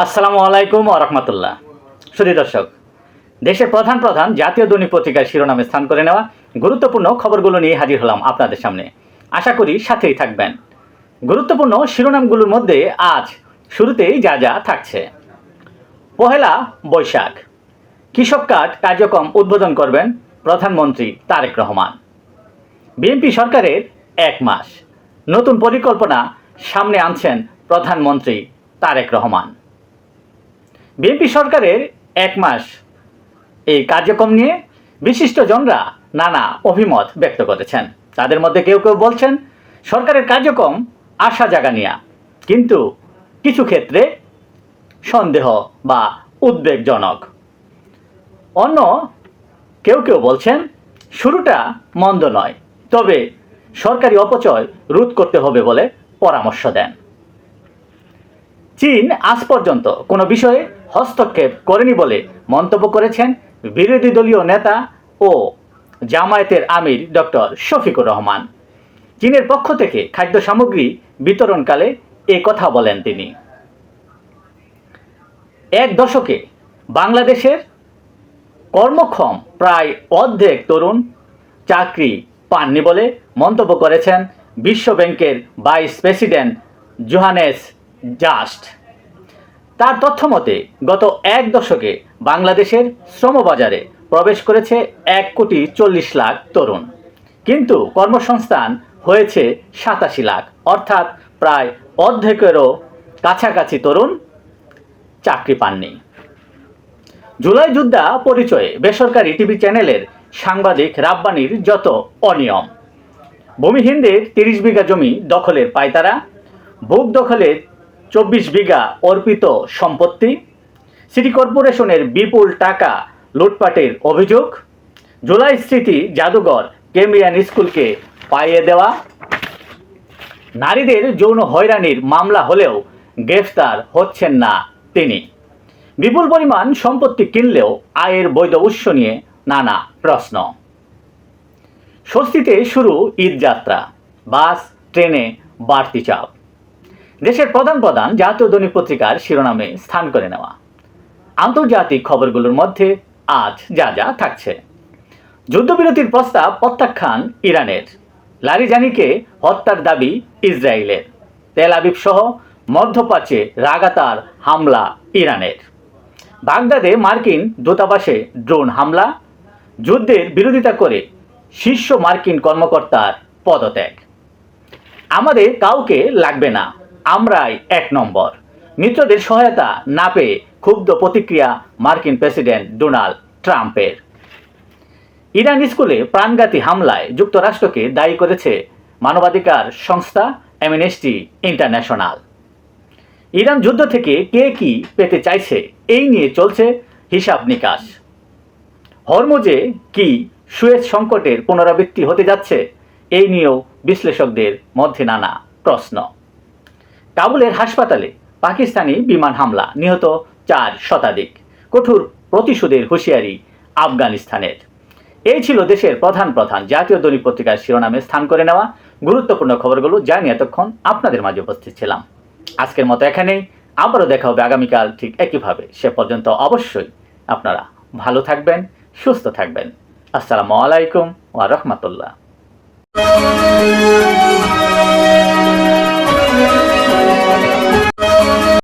আসসালামু আলাইকুম ওয়া রাহমাতুল্লাহ। সুধী দর্শক, দেশের প্রধান প্রধান জাতীয় দৈনিক পত্রিকার শিরোনামে স্থান করে নেওয়া গুরুত্বপূর্ণ খবরগুলো নিয়ে হাজির হলাম আপনাদের সামনে। আশা করি সাথেই থাকবেন। গুরুত্বপূর্ণ শিরোনামগুলোর মধ্যে আজ শুরুতেই যা যা থাকছে। পহেলা বৈশাখ কৃষক কার্ড কার্যক্রম উদ্বোধন করবেন প্রধানমন্ত্রী তারেক রহমান। বিএনপি সরকারের 1 মাস, নতুন পরিকল্পনা সামনে আনছেন প্রধানমন্ত্রী তারেক রহমান। বিএনপি সরকারের 1 মাস এই কার্যক্রম নিয়ে বিশিষ্টজনরা নানা অভিমত ব্যক্ত করেছেন। তাদের মধ্যে কেউ কেউ বলছেন সরকারের কার্যক্রম আশা জাগানিয়া, কিন্তু কিছু ক্ষেত্রে সন্দেহ বা উদ্বেগজনক। অন্য কেউ কেউ বলছেন শুরুটা মন্দ নয়, তবে সরকারি অপচয় রোধ করতে হবে বলে পরামর্শ দেন। চীন আজ পর্যন্ত কোনো বিষয়ে হস্তক্ষেপ করেনি বলে মন্তব্য করেছেন বিরোধী দলীয় নেতা ও জামায়াতের আমির ডক্টর শফিকুর রহমান। চীনের পক্ষ থেকে খাদ্য সামগ্রী বিতরণকালে এ কথা বলেন তিনি। 1 দশকে বাংলাদেশের কর্মক্ষম প্রায় অর্ধেক তরুণ চাকরি পাননি বলে মন্তব্য করেছেন বিশ্ব ব্যাংকের ভাইস প্রেসিডেন্ট জোহানেস জাস্ট। তার তথ্যমতে গত 1 দশকে বাংলাদেশের শ্রমবাজারে প্রবেশ করেছে 1,40,00,000 তরুণ, কিন্তু কর্মসংস্থান হয়েছে 87 লাখ, অর্থাৎ প্রায় অর্ধেকেরও কাছাকাছি তরুণ চাকরি পাননি। জুলাই যোদ্ধা পরিচয়ে বেসরকারি টিভি চ্যানেলের সাংবাদিক রাব্বানির যত অনিয়ম, ভূমিহীনদের 30 বিঘা জমি দখলের পায়তারা, বুক দখলের 24 বিঘা অর্পিত সম্পত্তি, সিটি কর্পোরেশনের বিপুল টাকা লুটপাটের অভিযোগ, জুলাই স্মৃতি জাদুঘর কেমব্রিয়ান স্কুলকে পাইয়ে দেওয়া, নারীদের যৌন হয়রানির মামলা হলেও গ্রেফতার হচ্ছেন না তিনি, বিপুল পরিমাণ সম্পত্তি কিনলেও আয়ের বৈধ উৎস নিয়ে নানা প্রশ্ন। স্বস্তিতে শুরু ঈদযাত্রা, বাস ট্রেনে বাড়তি চাপ। দেশের প্রধান প্রধান জাতীয় দৈনিক পত্রিকার শিরোনামে স্থান করে নেওয়া আন্তর্জাতিক খবরগুলোর মধ্যে আজ যা যা থাকছে। যুদ্ধবিরতির প্রস্তাব প্রত্যাখ্যান ইরানের, লারিজানিকে হত্যার দাবি ইসরায়েলের, তেল আবিব সহ মধ্যপ্রাচ্যে লাগাতার হামলা ইরানের, বাগদাদে মার্কিন দূতাবাসে ড্রোন হামলা, যুদ্ধের বিরোধিতা করে শীর্ষ মার্কিন কর্মকর্তার পদত্যাগ, আমাদের কাউকে লাগবে না, আমরাই 1 নম্বর, মিত্রদের সহায়তা না পেয়ে ক্ষুব্ধ প্রতিক্রিয়া মার্কিন প্রেসিডেন্ট ডোনাল্ড ট্রাম্পের। ইরান স্কুলে প্রাণঘাতী হামলায় যুক্তরাষ্ট্রকে দায়ী করেছে মানবাধিকার সংস্থা অ্যামনেস্টি ইন্টারন্যাশনাল। ইরান যুদ্ধ থেকে কে কি পেতে চাইছে এই নিয়ে চলছে হিসাব নিকাশ। হরমুজে কি সুয়েজ সংকটের পুনরাবৃত্তি হতে যাচ্ছে, এই নিয়েও বিশ্লেষকদের মধ্যে নানা প্রশ্ন। কাবুলের হাসপাতালে পাকিস্তানি বিমান হামলা, নিহত 4 শতাধিক, কঠোর প্রতিশোধের হুঁশিয়ারি আফগানিস্তানের। এই ছিল দেশের প্রধান প্রধান জাতীয় দৈনিক পত্রিকার শিরোনামে স্থান করে নেওয়া গুরুত্বপূর্ণ খবরগুলো, যা নিয়ে এতক্ষণ আপনাদের মাঝে উপস্থিত ছিলাম। আজকের মতো এখানেই, আবারও দেখা হবে আগামীকাল ঠিক একইভাবে। সে পর্যন্ত অবশ্যই আপনারা ভালো থাকবেন, সুস্থ থাকবেন। আসসালামু আলাইকুম ওয়া রাহমাতুল্লাহ।